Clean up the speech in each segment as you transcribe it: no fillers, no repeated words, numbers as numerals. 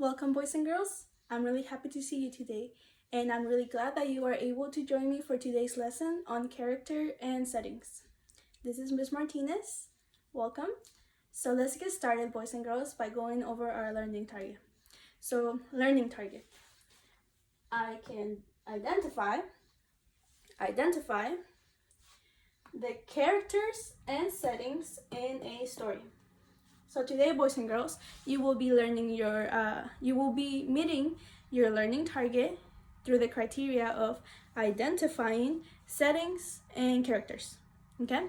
Welcome, boys and girls. I'm really happy to see you today, and I'm really glad that you are able to join me for today's lesson on character and settings. This is Ms. Martinez. Welcome. So let's get started, boys and girls, by going over our learning target. So, learning target. I can identify the characters and settings in a story. So today, boys and girls, you will be meeting your learning target through the criteria of identifying settings and characters. Okay,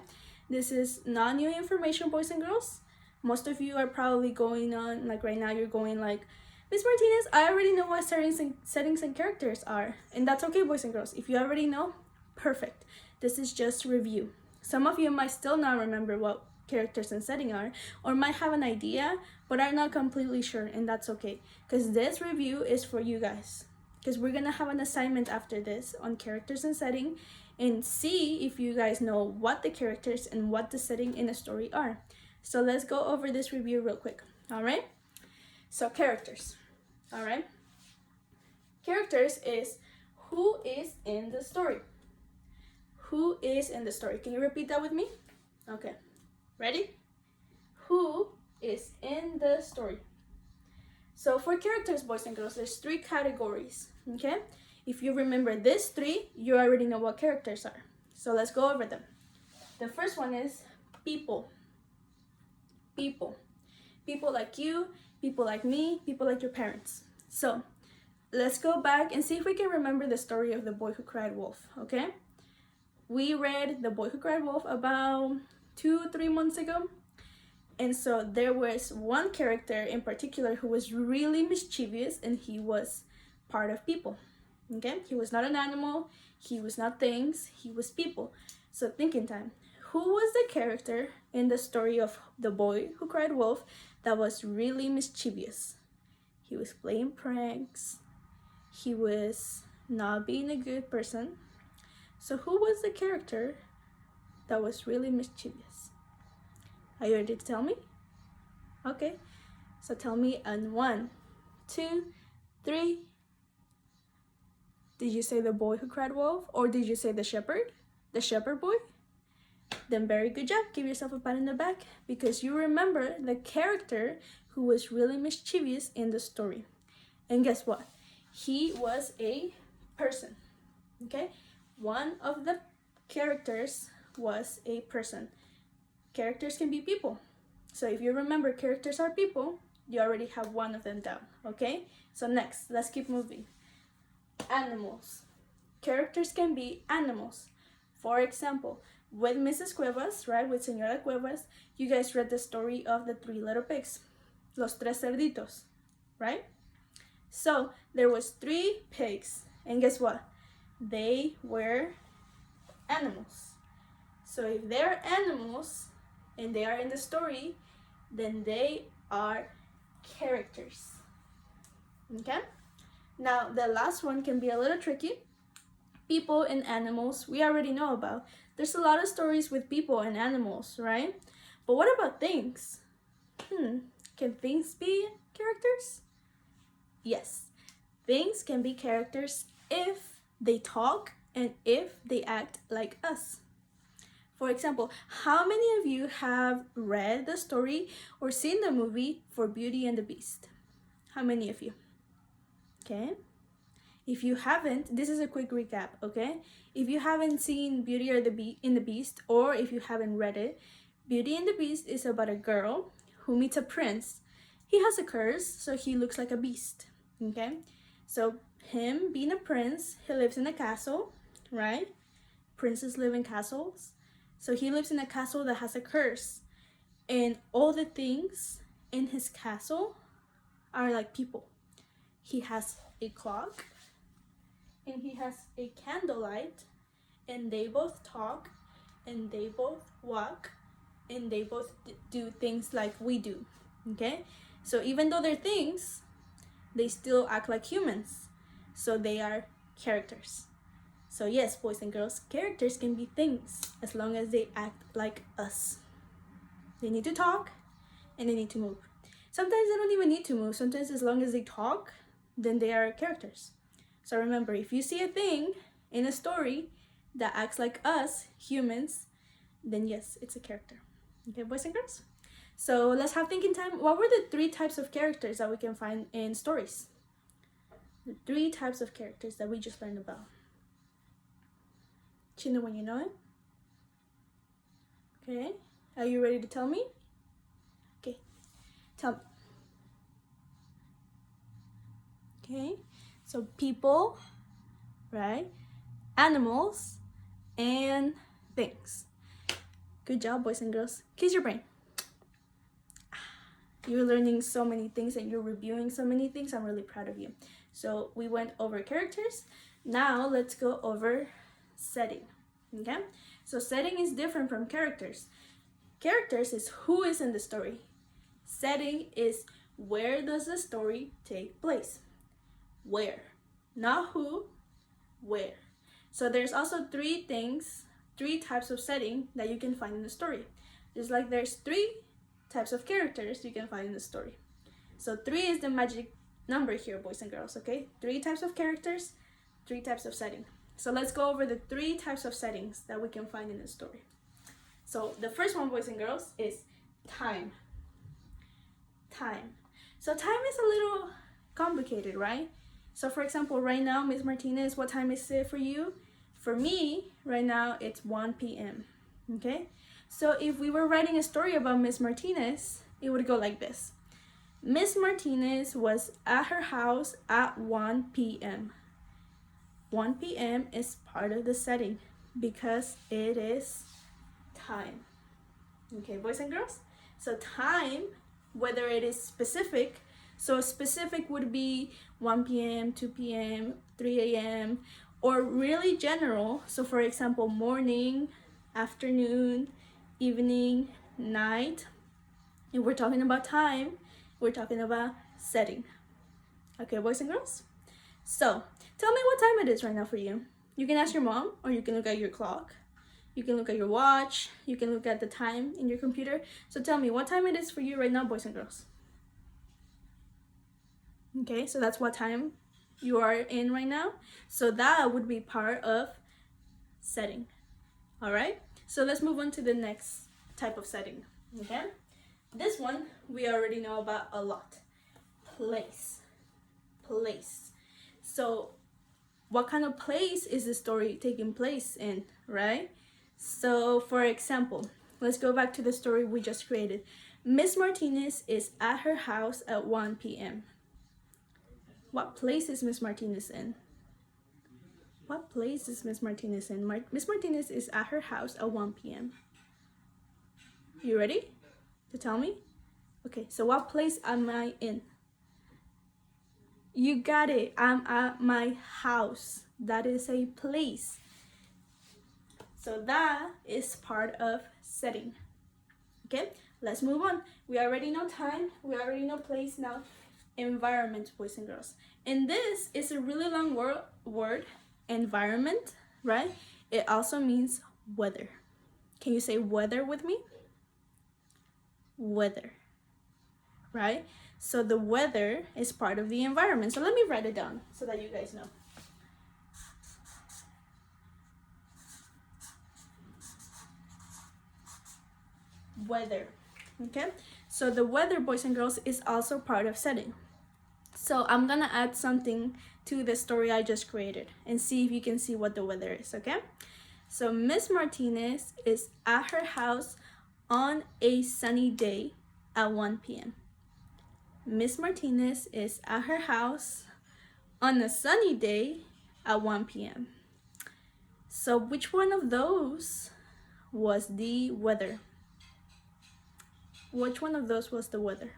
this is not new information, boys and girls. Most of you are probably going on, like right now, you're going like, Miss Martinez, I already know what settings and characters are, and that's okay, boys and girls. If you already know, perfect. This is just review. Some of you might still not remember what characters and setting are, or might have an idea but are not completely sure, and that's okay, because this review is for you guys, because we're gonna have an assignment after this on characters and setting and see if you guys know what the characters and what the setting in a story are. So let's go over this review real quick. All right, so characters. All right, characters is who is in the story. Who is in the story? Can you repeat that with me? Okay, ready? Who is in the story? So for characters, boys and girls, there's 3 categories, okay? If you remember these 3, you already know what characters are. So let's go over them. The first one is people. People. People like you, people like me, people like your parents. So let's go back and see if we can remember the story of The Boy Who Cried Wolf, okay? We read The Boy Who Cried Wolf about 2-3 months ago. And so there was one character in particular who was really mischievous, and he was part of people. Okay? He was not an animal, he was not things, he was people. So thinking time. Who was the character in the story of The Boy Who Cried Wolf that was really mischievous? He was playing pranks. He was not being a good person. So who was the character that was really mischievous? Are you ready to tell me? Okay, so tell me on 1, 2, 3. Did you say The Boy Who Cried Wolf, or did you say the shepherd? The shepherd boy? Then very good job. Give yourself a pat in the back, because you remember the character who was really mischievous in the story. And guess what? He was a person. Okay? One of the characters was a person. Characters can be people. So if you remember characters are people, you already have one of them down, okay? So next, let's keep moving. Animals. Characters can be animals. For example, with Mrs. Cuevas, right, with Señora Cuevas, you guys read the story of the 3 little pigs, Los Tres Cerditos, right? So there was 3 pigs, and guess what? They were animals. So if they're animals and they are in the story, then they are characters. Okay? Now, the last one can be a little tricky. People and animals, we already know about. There's a lot of stories with people and animals, right? But what about things? Can things be characters? Yes. Things can be characters if they talk and if they act like us. For example, how many of you have read the story or seen the movie for Beauty and the Beast? How many of you? Okay. If you haven't, this is a quick recap, okay? If you haven't seen Beauty and the Beast, or if you haven't read it, Beauty and the Beast is about a girl who meets a prince. He has a curse, so he looks like a beast, okay? So him being a prince, he lives in a castle, right? Princes live in castles. So he lives in a castle that has a curse, and all the things in his castle are like people. He has a clock, and he has a candlelight, and they both talk, and they both walk, and they both do things like we do, okay? So even though they're things, they still act like humans. So they are characters. So yes, boys and girls, characters can be things as long as they act like us. They need to talk and they need to move. Sometimes they don't even need to move. Sometimes as long as they talk, then they are characters. So remember, if you see a thing in a story that acts like us, humans, then yes, it's a character. Okay, boys and girls? So let's have thinking time. What were the 3 types of characters that we can find in stories? The 3 types of characters that we just learned about. Chino, when you know it. Okay, are you ready to tell me? Okay, tell me. Okay, so people, right? Animals and things. Good job, boys and girls. Kiss your brain. You're learning so many things and you're reviewing so many things. I'm really proud of you. So we went over characters. Now let's go over setting. Okay? So setting is different from characters. Characters is who is in the story. Setting is where does the story take place. Where. Not who, where. So there's also 3 types of setting that you can find in the story. Just like there's 3 types of characters you can find in the story. So 3 is the magic number here, boys and girls, okay? 3 types of characters, 3 types of setting. So let's go over the 3 types of settings that we can find in the story. So the first one, boys and girls, is time. Time. So time is a little complicated, right? So for example, right now, Miss Martinez, what time is it for you? For me, right now, it's 1 p.m. Okay? So if we were writing a story about Miss Martinez, it would go like this. Miss Martinez was at her house at 1 p.m. 1 p.m. is part of the setting because it is time. Okay, boys and girls? So time, whether it is specific, so specific would be 1 p.m., 2 p.m., 3 a.m., or really general. So for example, morning, afternoon, evening, night. If we're talking about time, we're talking about setting. Okay, boys and girls? So tell me what time it is right now for you. You can ask your mom, or you can look at your clock. You can look at your watch. You can look at the time in your computer. So tell me what time it is for you right now, boys and girls. Okay, so that's what time you are in right now. So that would be part of setting. All right, so let's move on to the next type of setting. Okay, this one we already know about a lot. Place. So what kind of place is the story taking place in, right? So for example, let's go back to the story we just created. Miss Martinez is at her house at 1 p.m. What place is Miss Martinez in? What place is Miss Martinez in? Miss Martinez is at her house at 1 p.m. You ready to tell me? Okay, so what place am I in? You got it. I'm at my house. That is a place. So that is part of setting. Okay, let's move on. We already know time. We already know place. Now, environment, boys and girls. And this is a really long word, environment, right? It also means weather. Can you say weather with me? Weather, right? So the weather is part of the environment. So let me write it down so that you guys know. Weather. Okay, so the weather, boys and girls, is also part of setting. So I'm gonna add something to the story I just created and see if you can see what the weather is. Okay, so Miss Martinez is at her house on a sunny day at 1 p.m. Miss Martinez is at her house on a sunny day at 1 p.m. So which one of those was the weather? Which one of those was the weather?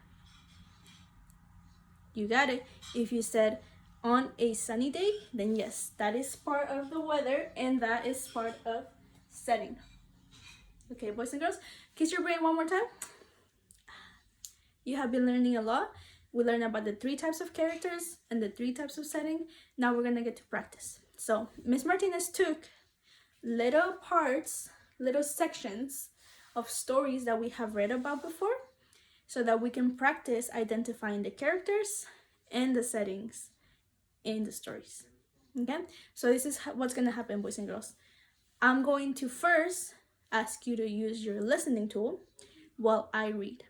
You got it. If you said on a sunny day, then yes, that is part of the weather and that is part of setting. Okay, boys and girls, kiss your brain one more time. You have been learning a lot. We learned about the 3 types of characters and the 3 types of setting. Now we're gonna get to practice. So Miss Martinez took little parts, little sections of stories that we have read about before. so that we can practice identifying the characters and the settings in the stories. Okay, so this is what's gonna happen, boys and girls. I'm going to first ask you to use your listening tool while I read.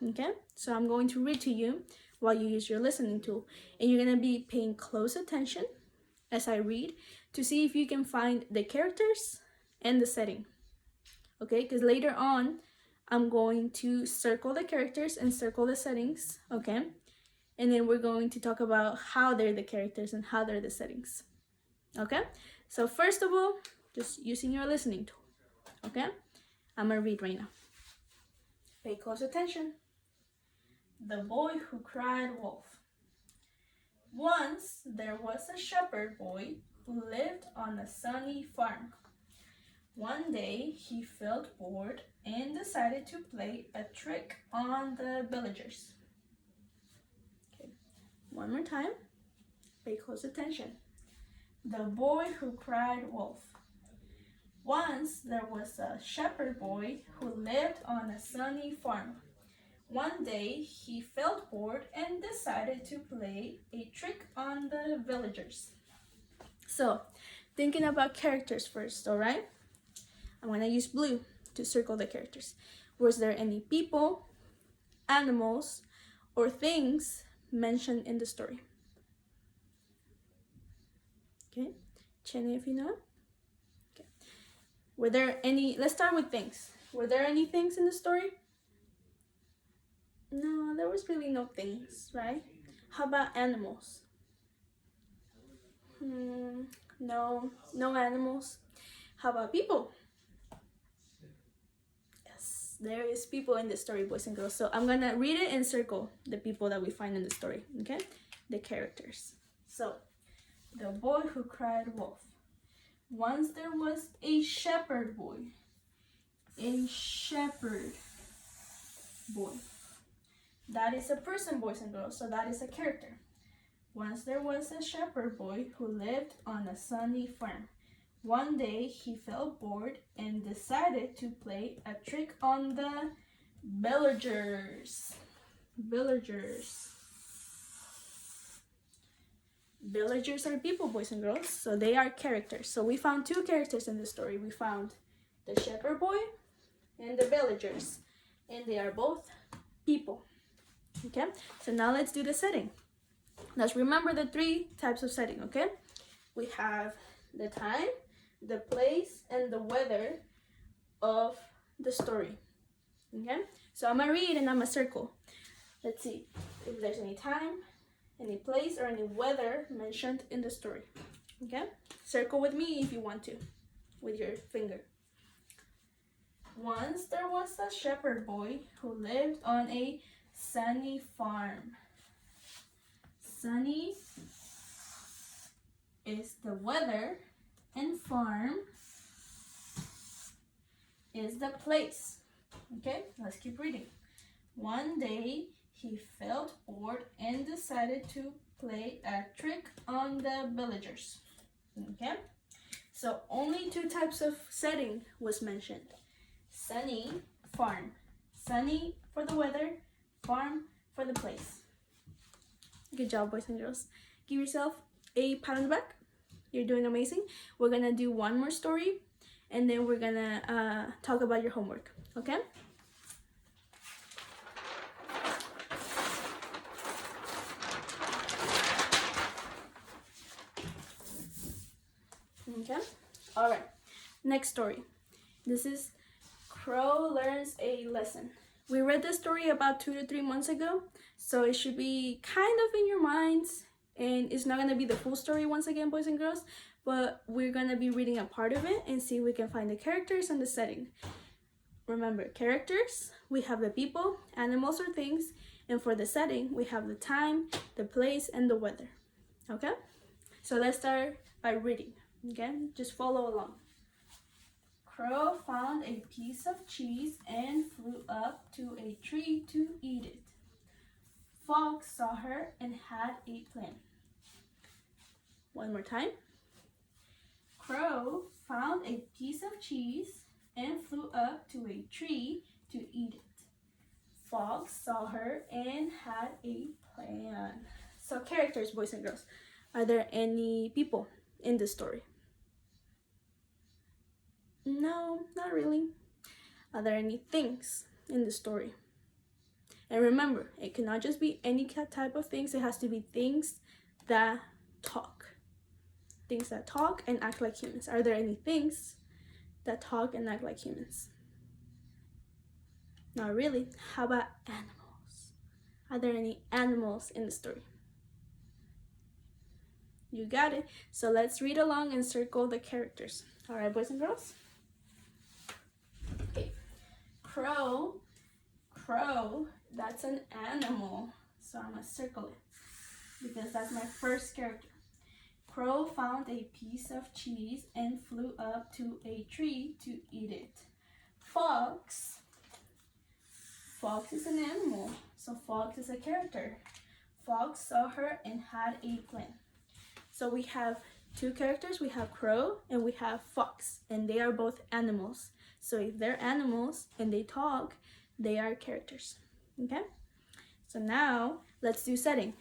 Okay, so I'm going to read to you while you use your listening tool, and you're gonna be paying close attention as I read to see if you can find the characters and the setting. Okay, because later on I'm going to circle the characters and circle the settings. Okay, and then we're going to talk about how they're the characters and how they're the settings. Okay, so first of all, just using your listening tool. Okay, I'm gonna read right now. Pay close attention. The Boy Who Cried Wolf. Once there was a shepherd boy who lived on a sunny farm. One day he felt bored and decided to play a trick on the villagers. Okay, one more time. Pay close attention. The Boy Who Cried Wolf. Once there was a shepherd boy who lived on a sunny farm. One day he felt bored and decided to play a trick on the villagers. So, thinking about characters first, all right? I'm gonna use blue to circle the characters. Was there any people, animals, or things mentioned in the story? Okay, Chenny, if you know. Okay. Were there any, let's start with things. Were there any things in the story? No, there was really no things, right? How about animals? No animals. How about people? Yes, there is people in the story, boys and girls. So I'm gonna read it and circle the people that we find in the story, okay? The characters. So, the Boy Who Cried Wolf. Once there was a shepherd boy. A shepherd boy. That is a person, boys and girls, so that is a character. Once there was a shepherd boy who lived on a sunny farm. One day he felt bored and decided to play a trick on the villagers. Villagers. Villagers are people, boys and girls, so they are characters. So we found two characters in the story. We found the shepherd boy and the villagers, and they are both people. Okay, so now let's do the setting. Let's remember the three types of setting, okay? We have the time, the place, and the weather of the story. Okay, so I'm gonna read and I'm gonna circle. Let's see if there's any time, any place, or any weather mentioned in the story. Okay, circle with me if you want to, with your finger. Once there was a shepherd boy who lived on a sunny farm. Sunny is the weather and farm is the place. Okay, let's keep reading. One day he felt bored and decided to play a trick on the villagers. Okay, so only two types of setting was mentioned. Sunny, farm. Sunny for the weather, farm for the place. Good job, boys and girls. Give yourself a pat on the back. You're doing amazing. We're gonna do one more story and then we're gonna talk about your homework, okay? Okay, all right, next story. This is Crow Learns a Lesson. We read this story about 2 to 3 months ago, so it should be kind of in your minds, and it's not going to be the full story once again, boys and girls, but we're going to be reading a part of it and see if we can find the characters and the setting. Remember, characters, we have the people, animals, or things, and for the setting, we have the time, the place, and the weather. Okay? So let's start by reading. Okay? Just follow along. Crow found a piece of cheese and flew up to a tree to eat it. Fox saw her and had a plan. One more time. Crow found a piece of cheese and flew up to a tree to eat it. Fox saw her and had a plan. So characters, boys and girls. Are there any people in this story? No, not really. Are there any things in the story? And remember, it cannot just be any type of things. It has to be things that talk. Things that talk and act like humans. Are there any things that talk and act like humans? Not really. How about animals? Are there any animals in the story? You got it. So let's read along and circle the characters. All right, boys and girls? Okay. Crow, that's an animal. So I'm gonna circle it because that's my first character. Crow found a piece of cheese and flew up to a tree to eat it. Fox is an animal, so Fox is a character. Fox saw her and had a plan. So we have two characters. We have Crow and we have Fox, and they are both animals. So if they're animals and they talk, they are characters. Okay? So now let's do setting.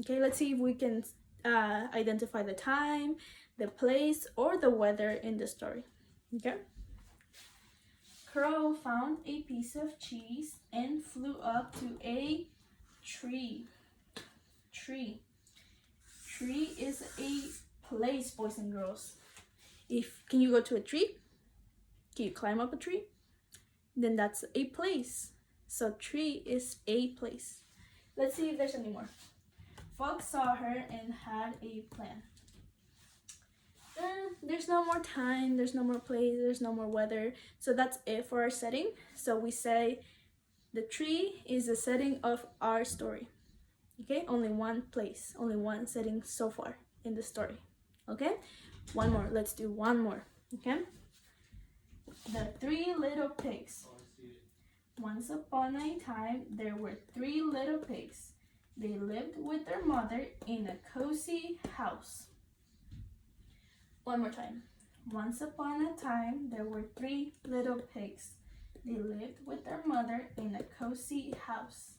Okay, let's see if we can identify the time, the place, or the weather in the story. Okay? Crow found a piece of cheese and flew up to a tree. Tree is a place, boys and girls. Can you go to a tree? Can you climb up a tree? Then that's a place. So tree is a place. Let's see if there's any more. Fox saw her and had a plan. There's no more time, there's no more place, there's no more weather. So that's it for our setting. So we say the tree is the setting of our story. Okay, only one place, only one setting so far in the story. Okay, one more. Let's do one more. Okay, the three little pigs. Once upon a time, there were three little pigs. They lived with their mother in a cozy house. One more time. Once upon a time, there were three little pigs. They lived with their mother in a cozy house.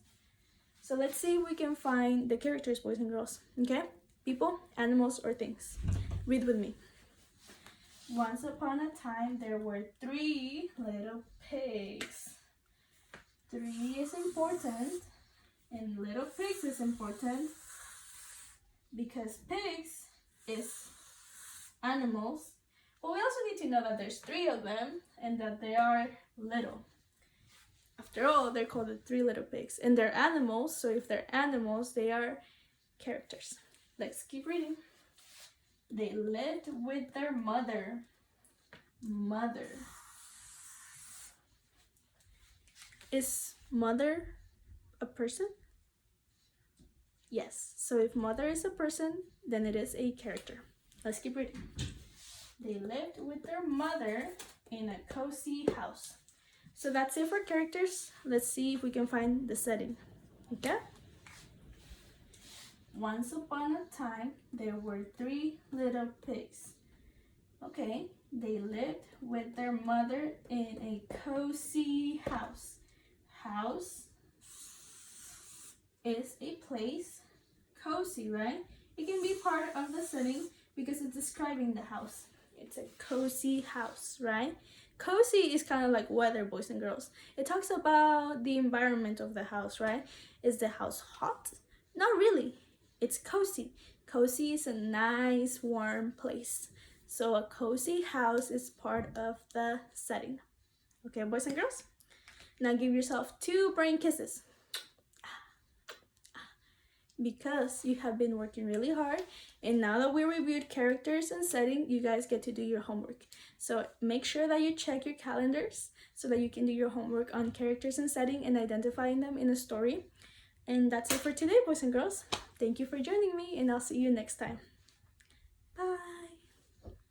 So let's see if we can find the characters, boys and girls. Okay? People, animals, or things. Read with me. Once upon a time, there were three little pigs. Three is important, and little pigs is important because pigs is animals. But we also need to know that there's three of them and that they are little. After all, they're called the three little pigs, and they're animals. So if they're animals, they are characters. Let's keep reading. They lived with their mother. Mother. Is mother a person? Yes. So if mother is a person, then it is a character. Let's keep reading. They lived with their mother in a cozy house. So that's it for characters. Let's see if we can find the setting. Okay? Once upon a time, there were three little pigs. Okay, they lived with their mother in a cozy house. House is a place. Cozy, right? It can be part of the setting because it's describing the house. It's a cozy house, right? Cozy is kind of like weather, boys and girls. It talks about the environment of the house, right? Is the house hot? Not really. It's cozy. Cozy is a nice, warm place. So a cozy house is part of the setting. Okay, boys and girls? Now give yourself 2 brain kisses. Because you have been working really hard, and now that we reviewed characters and setting, you guys get to do your homework. So make sure that you check your calendars so that you can do your homework on characters and setting and identifying them in a story. And that's it for today, boys and girls. Thank you for joining me, and I'll see you next time.